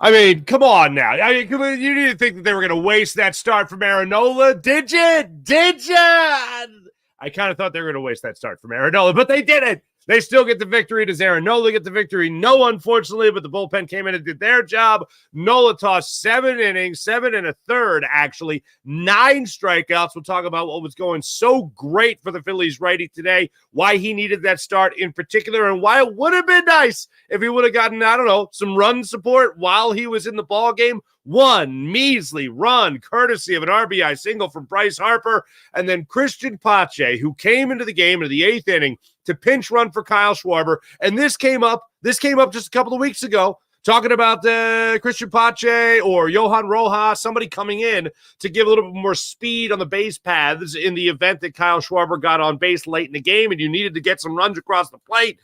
I mean, come on now. I mean, you didn't think that they were going to waste that start from Aaron Nola, did you? Did you? I kind of thought they were going to waste that start from Aaron Nola, but they didn't. They still get the victory. Does Aaron Nola get the victory? No, unfortunately, but the bullpen came in and did their job. Nola tossed 7 innings, 7 1/3, actually, 9 strikeouts. We'll talk about what was going so great for the Phillies righty today, why he needed that start in particular, and why it would have been nice if he would have gotten, I don't know, some run support while he was in the ball game. One measly run, courtesy of an RBI single from Bryce Harper, and then Cristian Pache, who came into the game in the 8th inning to pinch run for Kyle Schwarber. And this came up just a couple of weeks ago, talking about Cristian Pache or Johan Rojas, somebody coming in to give a little bit more speed on the base paths in the event that Kyle Schwarber got on base late in the game and you needed to get some runs across the plate.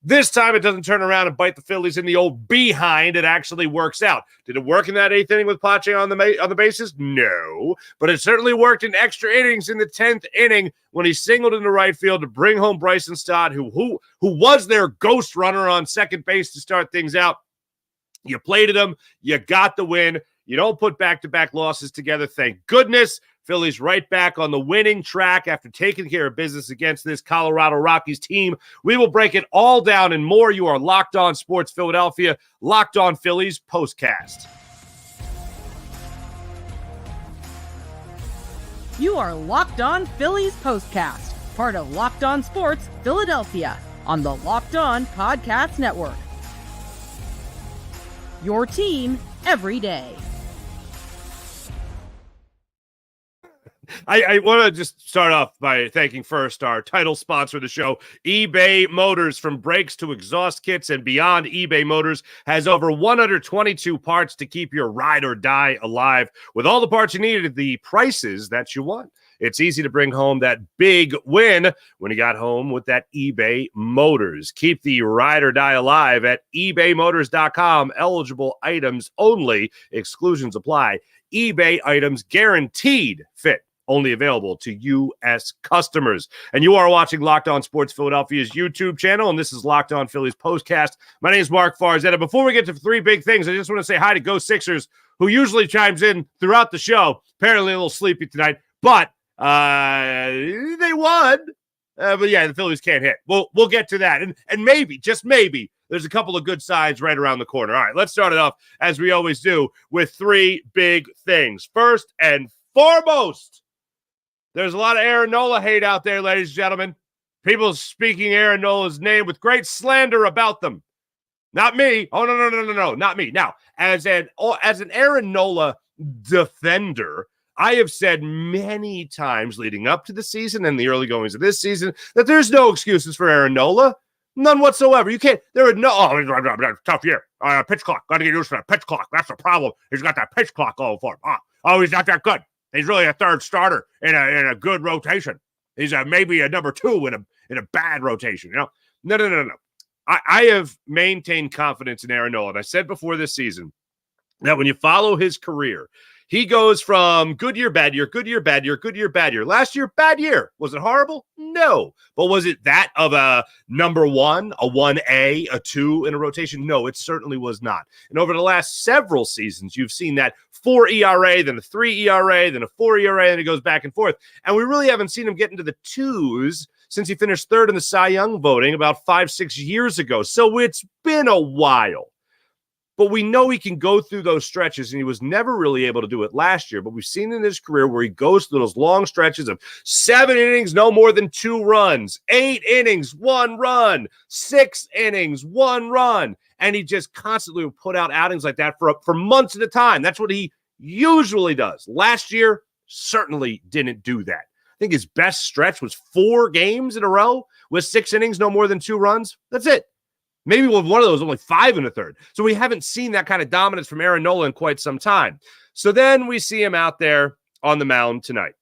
This time it doesn't turn around and bite the Phillies in the old behind. It actually works out. Did it work in that 8th inning with Pache on the bases? No. But it certainly worked in extra innings in the 10th inning when he singled into right field to bring home Bryson Stott, who was their ghost runner on second base to start things out. You played at him. You got the win. You don't put back-to-back losses together, thank goodness. Phillies right back on the winning track after taking care of business against this Colorado Rockies team. We will break it all down and more. You are Locked On Sports Philadelphia, Locked On Phillies POSTCAST. You are Locked On Phillies POSTCAST, part of Locked On Sports Philadelphia on the Locked On Podcast Network. Your team every day. I want to just start off by thanking first our title sponsor of the show, eBay Motors. From brakes to exhaust kits and beyond, eBay Motors has over 122 parts to keep your ride or die alive. With all the parts you need at the prices that you want, it's easy to bring home that big win when you got home with that eBay Motors. Keep the ride or die alive at ebaymotors.com. Eligible items only. Exclusions apply. eBay items guaranteed fit. Only available to U.S. customers. And you are watching Locked On Sports Philadelphia's YouTube channel, and this is Locked On Phillies POSTCAST. My name is Mark Farzetta. Before we get to 3 big things, I just want to say hi to Go Sixers, who usually chimes in throughout the show. Apparently a little sleepy tonight, but they won. But yeah, the Phillies can't hit. We'll get to that. And maybe, just maybe, there's a couple of good signs right around the corner. All right, let's start it off, as we always do, with 3 big things. First and foremost, there's a lot of Aaron Nola hate out there, ladies and gentlemen. People speaking Aaron Nola's name with great slander about them. Not me. Oh, no, not me. Now, as an Aaron Nola defender, I have said many times leading up to the season and the early goings of this season that there's no excuses for Aaron Nola. None whatsoever. You can't. There are no. Tough year. Pitch clock. Got to get used to that pitch clock. That's the problem. He's got that pitch clock going for him. He's not that good. He's really a third starter in a good rotation. He's maybe a number 2 in a bad rotation. You know, no. I have maintained confidence in Aaron Nola. And I said before this season that when you follow his career, he goes from good year, bad year, good year, bad year, good year, bad year. Last year, bad year. Was it horrible? No. But was it that of a number 1, a 1A, a 2 in a rotation? No, it certainly was not. And over the last several seasons, you've seen that 4 ERA, then a 3 ERA, then a 4 ERA, and it goes back and forth. And we really haven't seen him get into the 2s since he finished 3rd in the Cy Young voting about 5-6 years ago. So it's been a while. But we know he can go through those stretches, and he was never really able to do it last year. But we've seen in his career where he goes through those long stretches of 7 innings, no more than 2 runs, 8 innings, 1 run, 6 innings, 1 run. And he just constantly will put out outings like that for months at a time. That's what he usually does. Last year, certainly didn't do that. I think his best stretch was 4 games in a row with 6 innings, no more than 2 runs. That's it. Maybe with one of those, only 5 1/3. So we haven't seen that kind of dominance from Aaron Nola in quite some time. So then we see him out there on the mound tonight.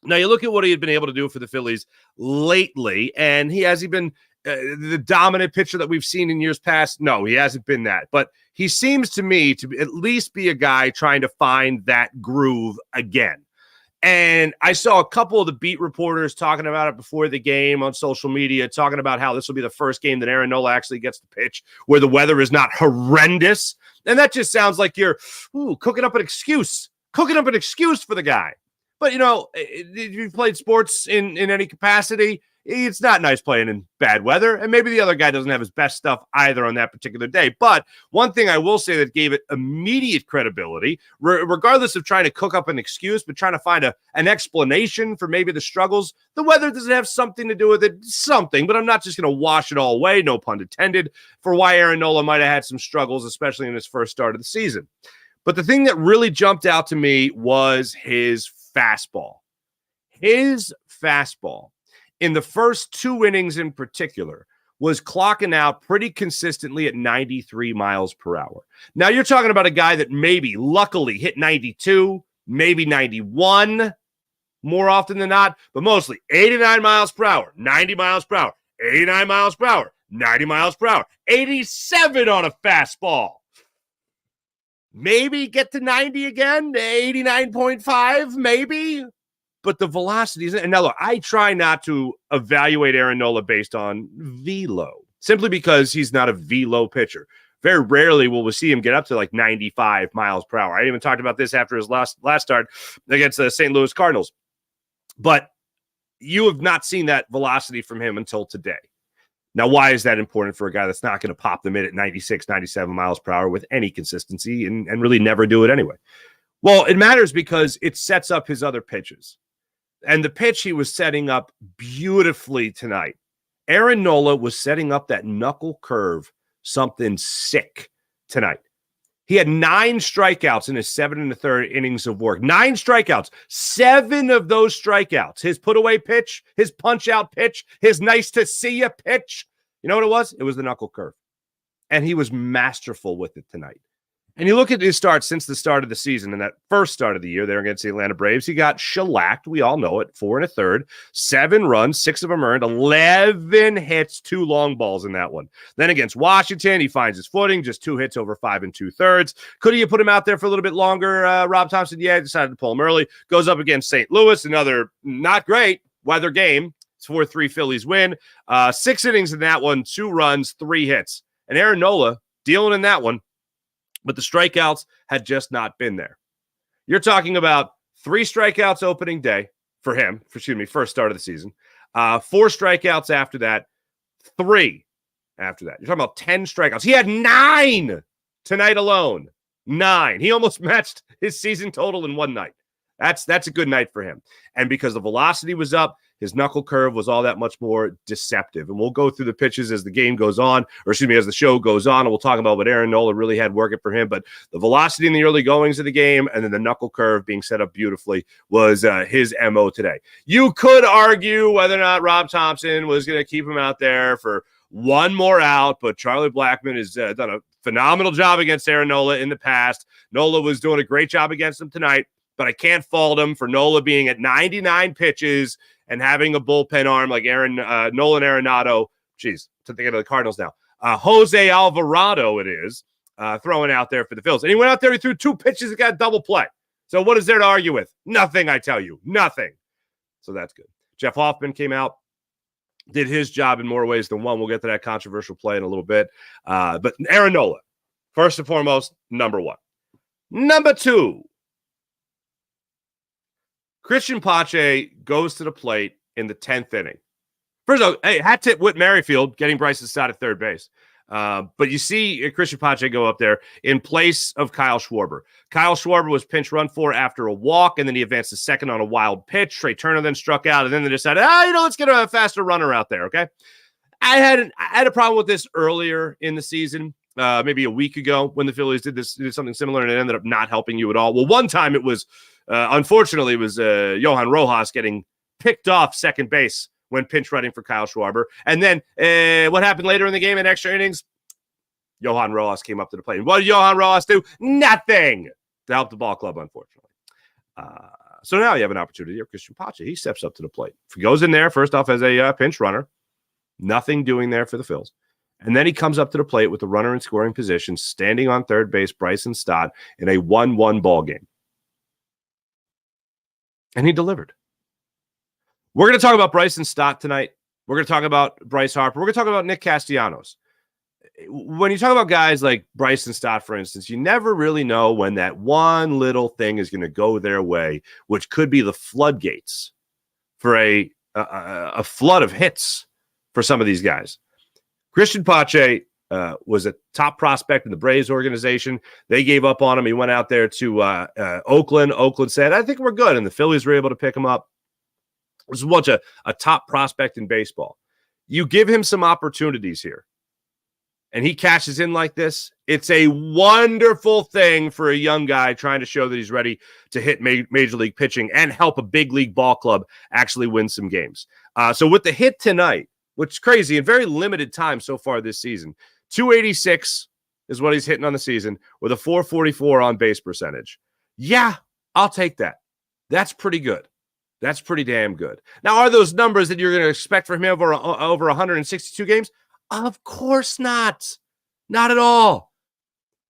Now, you look at what he had been able to do for the Phillies lately, and has he been the dominant pitcher that we've seen in years past? No, he hasn't been that. But he seems to me to at least be a guy trying to find that groove again. And I saw a couple of the beat reporters talking about it before the game on social media, talking about how this will be the first game that Aaron Nola actually gets to pitch where the weather is not horrendous. And that just sounds like you're cooking up an excuse for the guy. But, if you've played sports in any capacity, it's not nice playing in bad weather. And maybe the other guy doesn't have his best stuff either on that particular day. But one thing I will say that gave it immediate credibility, regardless of trying to cook up an excuse, but trying to find an explanation for maybe the struggles, the weather doesn't have something to do with it, but I'm not just going to wash it all away, no pun intended, for why Aaron Nola might have had some struggles, especially in his first start of the season. But the thing that really jumped out to me was his fastball. His fastball in the first 2 innings in particular was clocking out pretty consistently at 93 miles per hour. Now you're talking about a guy that maybe luckily hit 92, maybe 91 more often than not, but mostly 89 miles per hour, 90 miles per hour, 89 miles per hour, 90 miles per hour, 87 on a fastball. Maybe get to 90 again, 89.5, maybe. But the velocities, and now look, I try not to evaluate Aaron Nola based on velo, simply because he's not a velo pitcher. Very rarely will we see him get up to like 95 miles per hour. I even talked about this after his last start against the St. Louis Cardinals. But you have not seen that velocity from him until today. Now, why is that important for a guy that's not going to pop the mid at 96, 97 miles per hour with any consistency and really never do it anyway? Well, it matters because it sets up his other pitches. And the pitch he was setting up beautifully tonight. Aaron Nola was setting up that knuckle curve, something sick tonight. He had 9 strikeouts in his 7 1/3 innings of work. 9 strikeouts. 7 of those strikeouts. His put-away pitch, his punch-out pitch, his nice-to-see-ya pitch. You know what it was? It was the knuckle curve. And he was masterful with it tonight. And you look at his start since the start of the season, and that first start of the year there against the Atlanta Braves, he got shellacked. We all know it. 4 1/3, 7 runs, 6 of them earned, 11 hits, 2 long balls in that one. Then against Washington, he finds his footing, just 2 hits over 5 2/3. Could he have put him out there for a little bit longer, Rob Thompson? Yeah, decided to pull him early. Goes up against St. Louis, another not great weather game. It's 4-3 Phillies win. 6 innings in that one, 2 runs, 3 hits. And Aaron Nola dealing in that one. But the strikeouts had just not been there. You're talking about 3 strikeouts opening day for him, first start of the season. 4 strikeouts after that, 3 after that. You're talking about 10 strikeouts. He had 9 tonight alone. 9. He almost matched his season total in one night. That's a good night for him. And because the velocity was up, his knuckle curve was all that much more deceptive. And we'll go through the pitches as the game goes on, as the show goes on, and we'll talk about what Aaron Nola really had working for him. But the velocity in the early goings of the game and then the knuckle curve being set up beautifully was his MO today. You could argue whether or not Rob Thompson was going to keep him out there for one more out, but Charlie Blackmon has done a phenomenal job against Aaron Nola in the past. Nola was doing a great job against him tonight, but I can't fault him for Nola being at 99 pitches and having a bullpen arm like Nolan Arenado. Jeez, to think of the Cardinals now. Jose Alvarado it is, throwing out there for the Phillies. And he went out there, he threw 2 pitches and got a double play. So what is there to argue with? Nothing, I tell you. Nothing. So that's good. Jeff Hoffman came out, did his job in more ways than one. We'll get to that controversial play in a little bit. But Aaron Nola, first and foremost, number 1. Number 2. Cristian Pache goes to the plate in the 10th inning. First of all, hey, hat tip Whit Merrifield getting Bryce's side at third base. But you see Cristian Pache go up there in place of Kyle Schwarber. Kyle Schwarber was pinch run for after a walk, and then he advanced to second on a wild pitch. Trey Turner then struck out, and then they decided, let's get a faster runner out there, okay? I had a problem with this earlier in the season, maybe a week ago when the Phillies did something similar, and it ended up not helping you at all. Well, one time it was unfortunately, it was Johan Rojas getting picked off second base when pinch running for Kyle Schwarber. And then what happened later in the game in extra innings? Johan Rojas came up to the plate. What did Johan Rojas do? Nothing to help the ball club, unfortunately. So now you have an opportunity here. Cristian Pache, he steps up to the plate. He goes in there, first off, as a pinch runner. Nothing doing there for the Phils. And then he comes up to the plate with the runner in scoring position, standing on third base, Bryson Stott, in a 1-1 ball game. and he delivered. We're going to talk about Bryson Stott tonight. We're going to talk about Bryce Harper. We're going to talk about Nick Castellanos. When you talk about guys like Bryson Stott, for instance, you never really know when that one little thing is going to go their way, which could be the floodgates for a flood of hits for some of these guys. Cristian Pache was a top prospect in the Braves organization. They gave up on him. He went out there to Oakland. Oakland said, I think we're good. And the Phillies were able to pick him up. This is a top prospect in baseball. You give him some opportunities here, and he cashes in like this. It's a wonderful thing for a young guy trying to show that he's ready to hit major league pitching and help a big league ball club actually win some games. So with the hit tonight, which is crazy, in very limited time so far this season, 286 is what he's hitting on the season with a 444 on base percentage. Yeah, I'll take that. That's pretty good. That's pretty damn good. Now, are those numbers that you're going to expect from him over 162 games? Of course not. Not at all.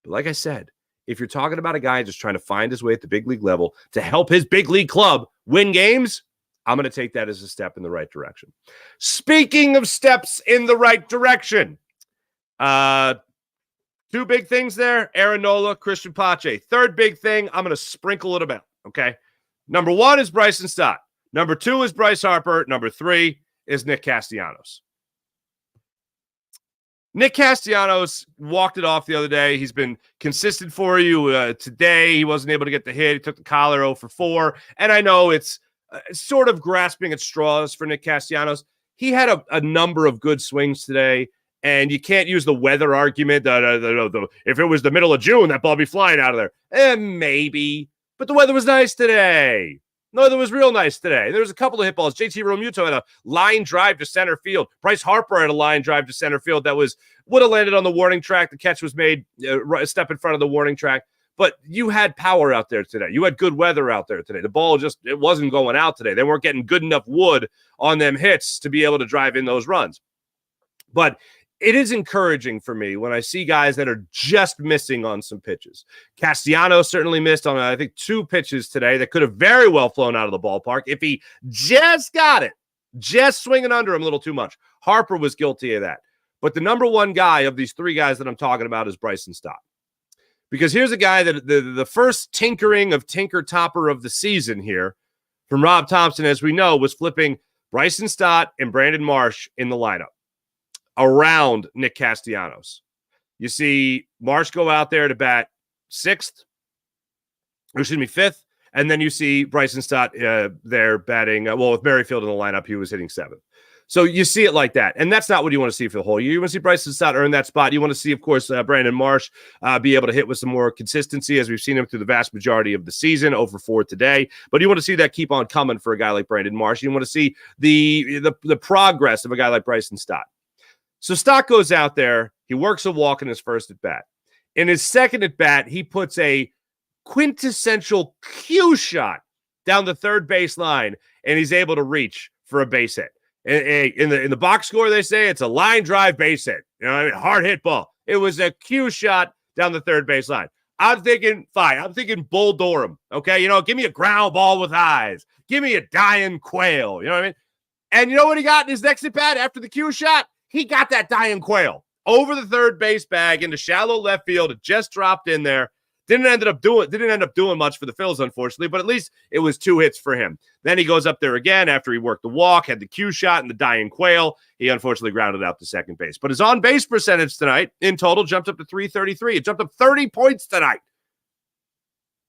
But like I said, if you're talking about a guy just trying to find his way at the big league level to help his big league club win games, I'm going to take that as a step in the right direction. Speaking of steps in the right direction, two big things there, Aaron Nola, Cristian Pache. Third big thing, I'm going to sprinkle it about, okay? Number one is Bryson Stott. Number two is Bryce Harper. Number three is Nick Castellanos. Nick Castellanos walked it off the other day. He's been consistent for you. Today, he wasn't able to get the hit. He took the collar 0 for 4. And I know it's sort of grasping at straws for Nick Castellanos. He had a number of good swings today, and you can't use the weather argument. If it was the middle of June, that ball would be flying out of there. Maybe. But the weather was nice today. The weather was real nice today. There was a couple of hit balls. JT Realmuto had a line drive to center field. Bryce Harper had a line drive to center field that would have landed on the warning track. The catch was made a step in front of the warning track. But you had power out there today. You had good weather out there today. The ball it wasn't going out today. They weren't getting good enough wood on them hits to be able to drive in those runs. But it is encouraging for me when I see guys that are just missing on some pitches. Castellanos certainly missed on, I think, 2 pitches today that could have very well flown out of the ballpark if he just got it, just swinging under him a little too much. Harper was guilty of that. But the number one guy of these 3 guys that I'm talking about is Bryson Stott. Because here's a guy that the first tinkering of Tinker Topper of the season here from Rob Thompson, as we know, was flipping Bryson Stott and Brandon Marsh in the lineup around Nick Castellanos. You see Marsh go out there to bat 5th, and then you see Bryson Stott there batting, with Merrifield in the lineup, he was hitting 7th. So you see it like that, and that's not what you want to see for the whole year. You want to see Bryson Stott earn that spot. You want to see, of course, Brandon Marsh be able to hit with some more consistency, as we've seen him through the vast majority of the season, over 4 today. But you want to see that keep on coming for a guy like Brandon Marsh. You want to see the progress of a guy like Bryson Stott. So Stott goes out there. He works a walk in his first at-bat. In his second at-bat, he puts a quintessential cue shot down the third base line, and he's able to reach for a base hit. In the box score, they say it's a line drive base hit. Hard hit ball. It was a cue shot down the third base line. I'm thinking, fine. I'm thinking Bull Durham. Okay, give me a ground ball with eyes. Give me a dying quail. You know what I mean? And you know what he got in his next at-bat after the cue shot? He got that dying quail over the third base bag into shallow left field. It just dropped in there. Didn't end up doing much for the Phils, unfortunately, but at least it was 2 hits for him. Then he goes up there again after he worked the walk, had the cue shot and the dying quail. He unfortunately grounded out to second base. But his on-base percentage tonight in total jumped up to 333. It jumped up 30 points tonight.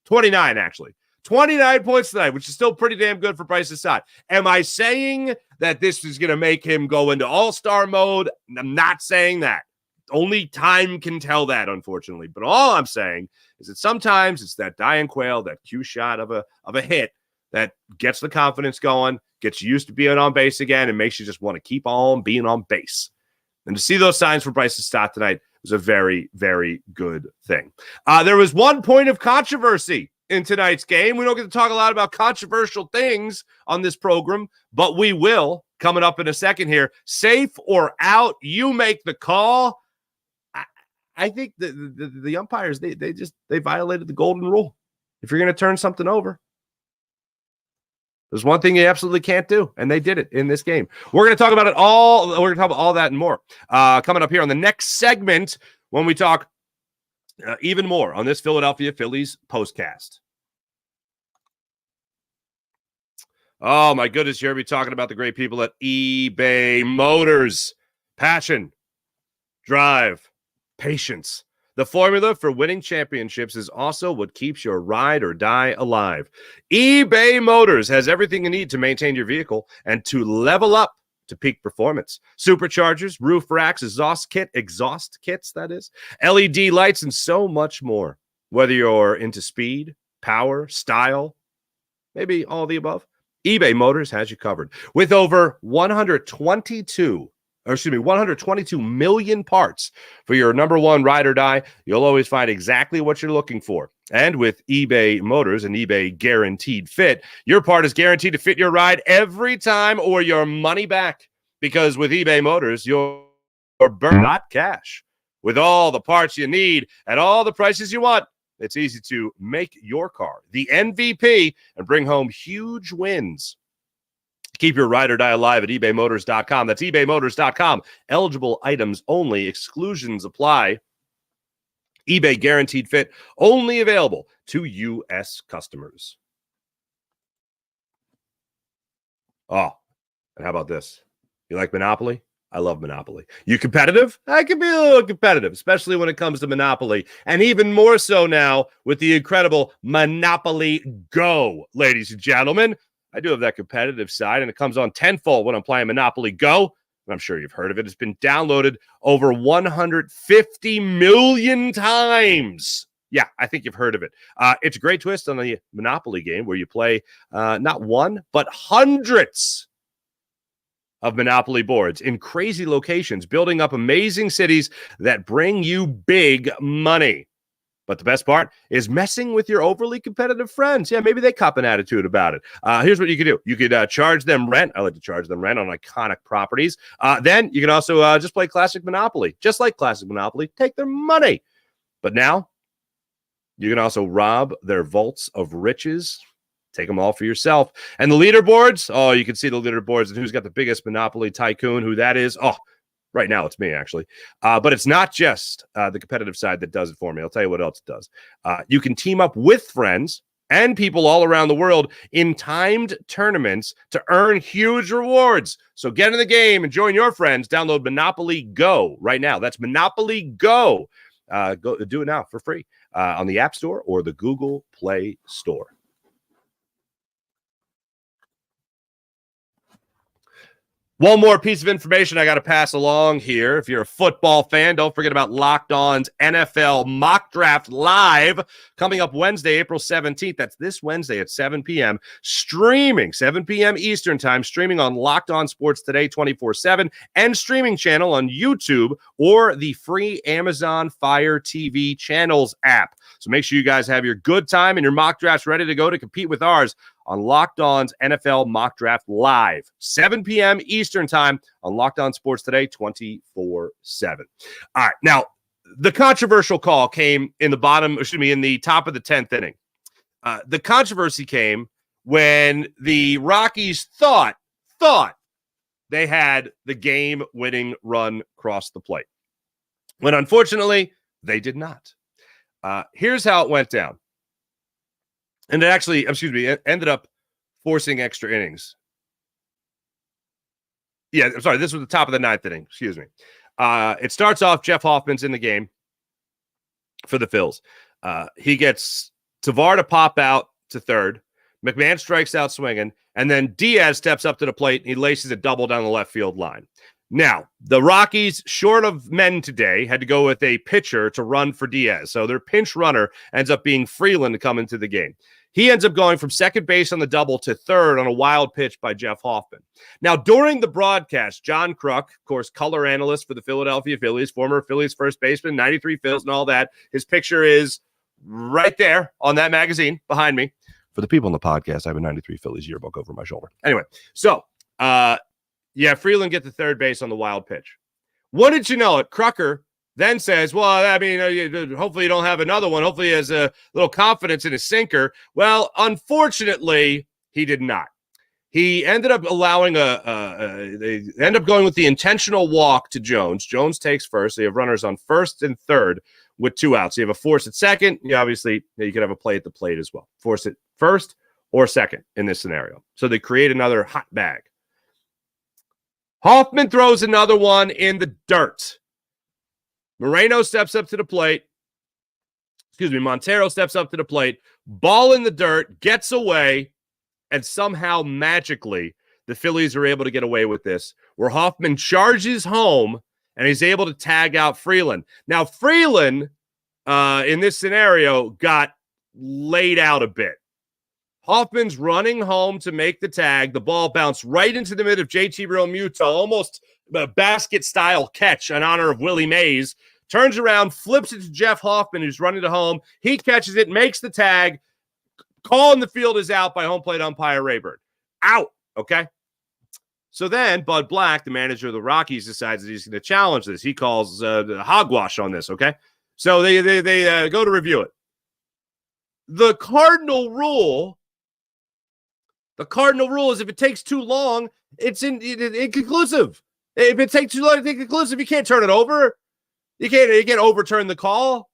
29, actually. 29 points tonight, which is still pretty damn good for Bryson Stott. Am I saying that this is going to make him go into all-star mode? I'm not saying that. Only time can tell that, unfortunately. But all I'm saying is that sometimes it's that dying quail, that cue shot of a hit that gets the confidence going, gets you used to being on base again, and makes you just want to keep on being on base. And to see those signs for Bryson Stott tonight was a very, very good thing. There was one point of controversy in tonight's game. We don't get to talk a lot about controversial things on this program, but we will coming up in a second here. Safe or out, you make the call. I think the umpires, they violated the golden rule. If you're going to turn something over, There's one thing you absolutely can't do, and they did it in this game. We're going to talk about it all. We're going to talk about all that and more coming up here on the next segment when we talk even more on this Philadelphia Phillies postcast. Oh, my goodness. You heard me talking about the great people at eBay Motors. Passion, drive, patience. The formula for winning championships is also what keeps your ride or die alive. eBay Motors has everything you need to maintain your vehicle and to level up to peak performance. Superchargers, roof racks, exhaust kits, that is, LED lights, and so much more. Whether you're into speed, power, style, maybe all the above, eBay Motors has you covered. With over 122 million parts for your number one ride or die, you'll always find exactly what you're looking for. And with eBay Motors and eBay Guaranteed Fit, your part is guaranteed to fit your ride every time or your money back. Because with eBay Motors, you're burn, not cash. With all the parts you need at all the prices you want, it's easy to make your car the MVP and bring home huge wins. Keep your ride or die alive at ebaymotors.com. That's ebaymotors.com. Eligible items only. Exclusions apply. eBay Guaranteed Fit only available to U.S. customers. Oh, and how about this? You like Monopoly? I love Monopoly. You competitive? I can be a little competitive, especially when it comes to Monopoly. And even more so now with the incredible Monopoly Go, ladies and gentlemen. I do have that competitive side, and it comes on tenfold when I'm playing Monopoly Go. And I'm sure you've heard of it. It's been downloaded over 150 million times. Yeah, I think you've heard of it. It's a great twist on the Monopoly game where you play not one, but hundreds of Monopoly boards in crazy locations, building up amazing cities that bring you big money. But the best part is messing with your overly competitive friends. Yeah, maybe they cop an attitude about it. Here's what you could do. You could charge them rent. I like to charge them rent on iconic properties. Then you can also just play classic Monopoly. Just like classic Monopoly, take their money. But now you can also rob their vaults of riches. Take them all for yourself. And the leaderboards, oh, you can see the leaderboards and who's got the biggest Monopoly tycoon, who that is. Oh, right now, it's me, actually. But it's not just the competitive side that does it for me. I'll tell you what else it does. You can team up with friends and people all around the world in timed tournaments to earn huge rewards. So get in the game and join your friends. Download Monopoly Go right now. That's Monopoly Go. Go do it now for free on the App Store or the Google Play Store. One more piece of information I got to pass along here. If you're a football fan, don't forget about Locked On's NFL Mock Draft Live coming up Wednesday, April 17th. That's this Wednesday at 7 p.m. Streaming, 7 p.m. Eastern Time, streaming on Locked On Sports Today 24/7 and streaming channel on YouTube or the free Amazon Fire TV channels app. So make sure you guys have your good time and your mock drafts ready to go to compete with ours on Locked On's NFL Mock Draft Live, 7 p.m. Eastern Time on Locked On Sports Today 24/7. All right, now the controversial call came in the top of the 10th inning. The controversy came when the Rockies thought they had the game-winning run cross the plate, when unfortunately they did not. Here's how it went down. And it actually, it ended up forcing extra innings. Yeah, I'm sorry. This was the top of the 9th inning. Excuse me. It starts off, Jeff Hoffman's in the game for the Phils. He gets Tavar to pop out to third. McMahon strikes out swinging. And then Diaz steps up to the plate. And he laces a double down the left field line. Now, the Rockies, short of men today, had to go with a pitcher to run for Diaz. So their pinch runner ends up being Freeland to come into the game. He ends up going from second base on the double to third on a wild pitch by Jeff Hoffman. Now, during the broadcast, John Kruk, of course, color analyst for the Philadelphia Phillies, former Phillies first baseman, 93 Phils and all that. His picture is right there on that magazine behind me. For the people on the podcast, I have a 93 Phillies yearbook over my shoulder. Anyway, so, Freeland get to third base on the wild pitch. Wouldn't you know it, Krucker then says, well, I mean, hopefully you don't have another one. Hopefully he has a little confidence in his sinker. Well, unfortunately, he did not. He ended up allowing they end up going with the intentional walk to Jones. Jones takes first. They have runners on first and third with 2 outs. You have a force at second. Obviously, you could have a play at the plate as well. Force at first or second in this scenario. So they create another hot bag. Hoffman throws another one in the dirt. Moreno steps up to the plate. Montero steps up to the plate. Ball in the dirt, gets away. And somehow, magically, the Phillies are able to get away with this, where Hoffman charges home, and he's able to tag out Freeland. Now, Freeland, in this scenario, got laid out a bit. Hoffman's running home to make the tag. The ball bounced right into the mid of JT Realmuto, almost a basket-style catch in honor of Willie Mays. Turns around, flips it to Jeff Hoffman, who's running to home. He catches it, makes the tag. Call in the field is out by home plate umpire Rayburn. Out, okay? So then Bud Black, the manager of the Rockies, decides that he's going to challenge this. He calls hogwash on this, okay? So they go to review it. The cardinal rule is if it takes too long, it's inconclusive. If it takes too long, it's inconclusive. You can't turn it over. You can't overturn the call.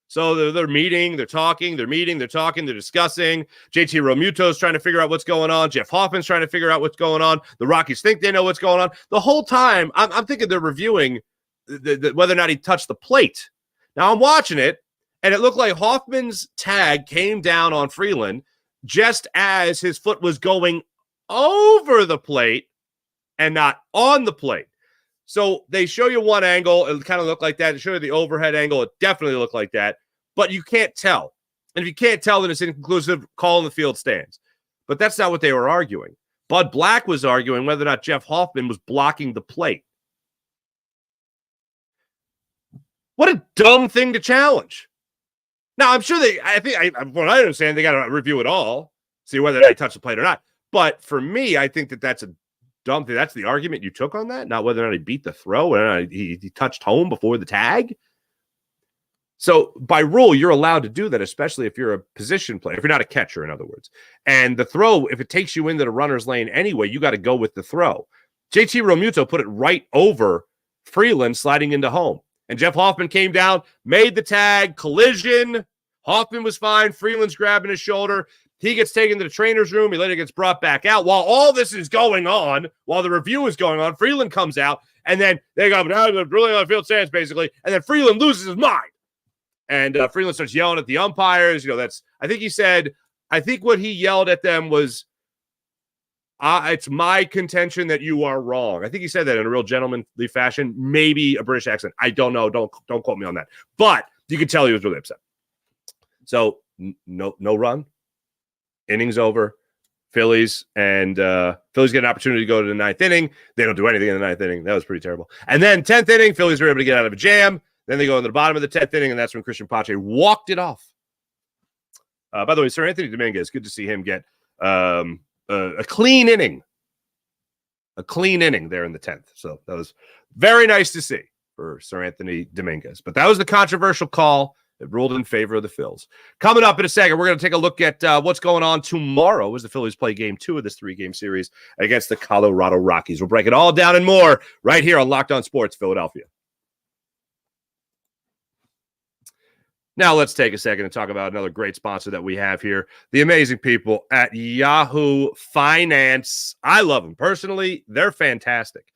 So they're meeting, they're talking, they're discussing. JT Realmuto's trying to figure out what's going on. Jeff Hoffman's trying to figure out what's going on. The Rockies think they know what's going on. The whole time, I'm thinking they're reviewing whether or not he touched the plate. Now, I'm watching it, and it looked like Hoffman's tag came down on Freeland just as his foot was going over the plate and not on the plate. So they show you one angle. It kind of looked like that. They show you the overhead angle. It definitely looked like that. But you can't tell. And if you can't tell, then it's inconclusive. Call in the field stands. But that's not what they were arguing. Bud Black was arguing whether or not Jeff Hoffman was blocking the plate. What a dumb thing to challenge. Now, I'm sure what I understand, they got to review it all, see whether they touch the plate or not. But for me, I think that's a dumb thing. That's the argument you took on that, not whether or not he beat the throw, whether or not he touched home before the tag. So by rule, you're allowed to do that, especially if you're a position player, if you're not a catcher, in other words. And the throw, if it takes you into the runner's lane anyway, you got to go with the throw. JT Realmuto put it right over Freeland sliding into home. And Jeff Hoffman came down, made the tag, collision. Hoffman was fine. Freeland's grabbing his shoulder. He gets taken to the trainer's room. He later gets brought back out. While all this is going on, while the review is going on, Freeland comes out, and then they go, really on the field stands, basically. And then Freeland loses his mind. And Freeland starts yelling at the umpires. I think what he yelled at them was, it's my contention that you are wrong. I think he said that in a real gentlemanly fashion, maybe a British accent. I don't know. Don't quote me on that. But you could tell he was really upset. So no run. Innings over. Phillies get an opportunity to go to the ninth inning. They don't do anything in the ninth inning. That was pretty terrible. And then 10th inning, Phillies are able to get out of a jam. Then they go into the bottom of the 10th inning, and that's when Cristian Pache walked it off. By the way, SerAnthony Dominguez, good to see him get a clean inning. A clean inning there in the 10th. So that was very nice to see for SerAnthony Dominguez. But that was the controversial call. It ruled in favor of the Phils. Coming up in a second, we're going to take a look at what's going on tomorrow as the Phillies play game 2 of this 3-game series against the Colorado Rockies. We'll break it all down and more right here on Locked On Sports Philadelphia. Now let's take a second and talk about another great sponsor that we have here, the amazing people at Yahoo Finance. I love them. Personally, they're fantastic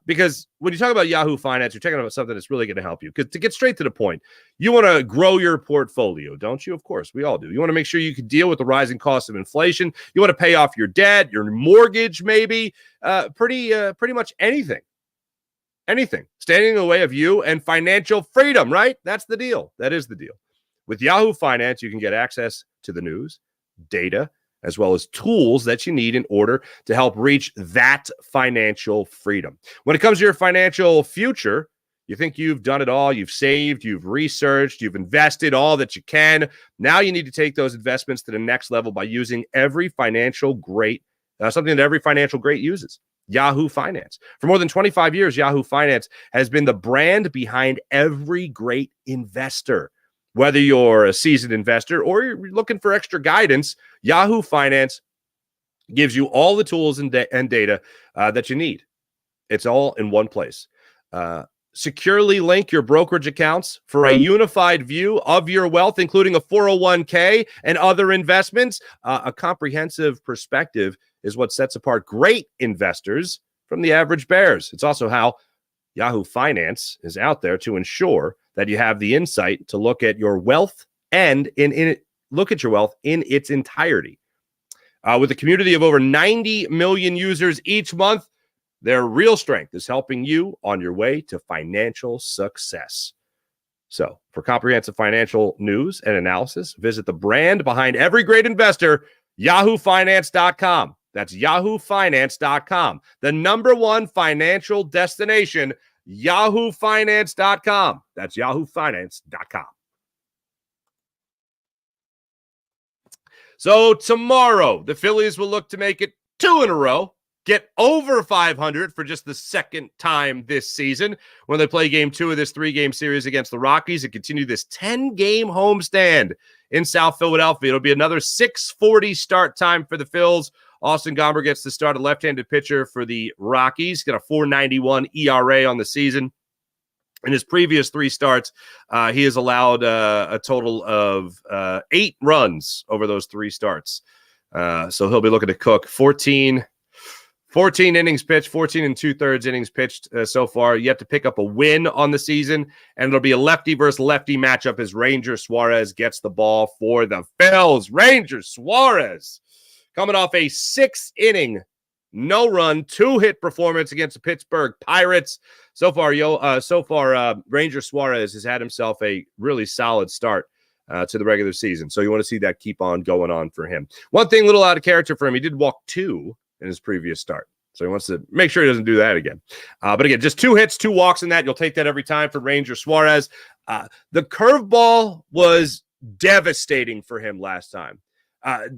because when you talk about Yahoo Finance, you're talking about something that's really going to help you. Because to get straight to the point, you want to grow your portfolio, don't you? Of course, we all do. You want to make sure you can deal with the rising cost of inflation. You want to pay off your debt, your mortgage, maybe, pretty much anything. Anything standing in the way of you and financial freedom, right? That's the deal. That is the deal. With Yahoo Finance, you can get access to the news, data, as well as tools that you need in order to help reach that financial freedom. When it comes to your financial future, you think you've done it all. You've saved, you've researched, you've invested all that you can. Now you need to take those investments to the next level by using something that every financial great uses. Yahoo Finance. For more than 25 years, Yahoo Finance has been the brand behind every great investor. Whether you're a seasoned investor or you're looking for extra guidance, Yahoo Finance gives you all the tools and data that you need. It's all in one place. Securely link your brokerage accounts for a unified view of your wealth, including a 401k and other investments. A comprehensive perspective is what sets apart great investors from the average bears. It's also how Yahoo Finance is out there to ensure that you have the insight to look at your wealth and look at your wealth in its entirety. With a community of over 90 million users each month, their real strength is helping you on your way to financial success. So, for comprehensive financial news and analysis, visit the brand behind every great investor, yahoofinance.com. That's yahoofinance.com. The #1 financial destination, yahoofinance.com. That's yahoofinance.com. So tomorrow, the Phillies will look to make it 2 in a row, get over 500 for just the second time this season when they play game 2 of this 3-game series against the Rockies and continue this 10-game homestand in South Philadelphia. It'll be another 6:40 start time for the Phils. Austin Gomber gets to start, a left-handed pitcher for the Rockies. Got a 4.91 ERA on the season. In his previous 3 starts, he has allowed a total of 8 runs over those 3 starts. So he'll be looking to cook 14 innings pitched, 14 2/3 innings pitched so far. Yet to pick up a win on the season, and it'll be a lefty versus lefty matchup as Ranger Suarez gets the ball for the Phils. Ranger Suarez coming off a 6-inning, no-run, 2-hit performance against the Pittsburgh Pirates. So far, Ranger Suarez has had himself a really solid start to the regular season. So you want to see that keep on going on for him. One thing, a little out of character for him, he did walk 2 in his previous start. So he wants to make sure he doesn't do that again. But again, just 2 hits, 2 walks in that. You'll take that every time for Ranger Suarez. The curveball was devastating for him last time.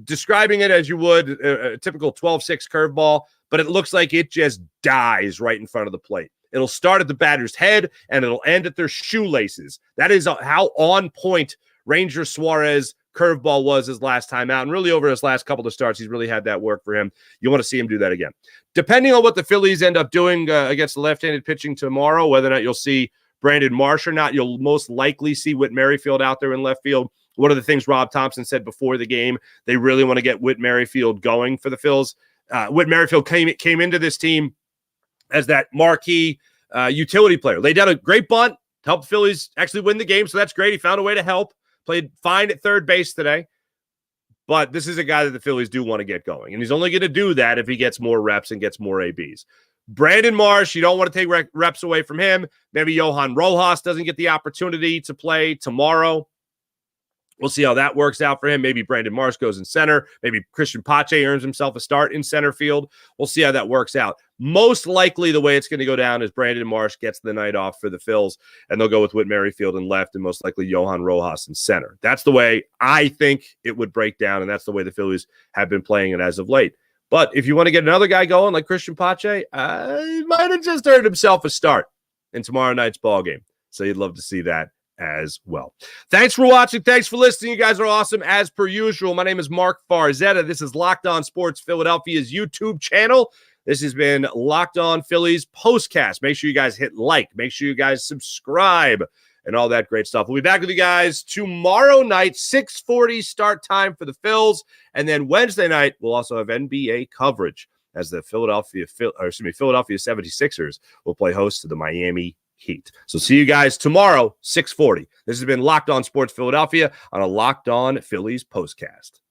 Describing it as you would a typical 12-6 curveball, but it looks like it just dies right in front of the plate. It'll start at the batter's head, and it'll end at their shoelaces. That is how on point Ranger Suarez curveball was his last time out. And really over his last couple of starts, he's really had that work for him. You want to see him do that again. Depending on what the Phillies end up doing against the left-handed pitching tomorrow, whether or not you'll see Brandon Marsh or not, you'll most likely see Whit Merrifield out there in left field. One of the things Rob Thompson said before the game, they really want to get Whit Merrifield going for the Phils. Whit Merrifield came into this team as that marquee utility player. Laid down a great bunt, helped Phillies actually win the game, so that's great. He found a way to help. Played fine at third base today. But this is a guy that the Phillies do want to get going, and he's only going to do that if he gets more reps and gets more ABs. Brandon Marsh, you don't want to take reps away from him. Maybe Johan Rojas doesn't get the opportunity to play tomorrow. We'll see how that works out for him. Maybe Brandon Marsh goes in center. Maybe Cristian Pache earns himself a start in center field. We'll see how that works out. Most likely the way it's going to go down is Brandon Marsh gets the night off for the Phils, and they'll go with Whit Merrifield in left and most likely Johan Rojas in center. That's the way I think it would break down, and that's the way the Phillies have been playing it as of late. But if you want to get another guy going like Cristian Pache, he might have just earned himself a start in tomorrow night's ball game. So you'd love to see that as well. Thanks for watching. Thanks for listening. You guys are awesome as per usual. My name is Mark Farzetta. This is Locked On Sports Philadelphia's YouTube channel. This has been Locked On Phillies Postcast. Make sure you guys hit like. Make sure you guys subscribe and all that great stuff. We'll be back with you guys tomorrow night, 6:40 start time for the Phils. And then Wednesday night, we'll also have NBA coverage as the Philadelphia 76ers will play host to the Miami Heat. So see you guys tomorrow, 6:40. This has been Locked On Sports Philadelphia on a Locked On Phillies Postcast.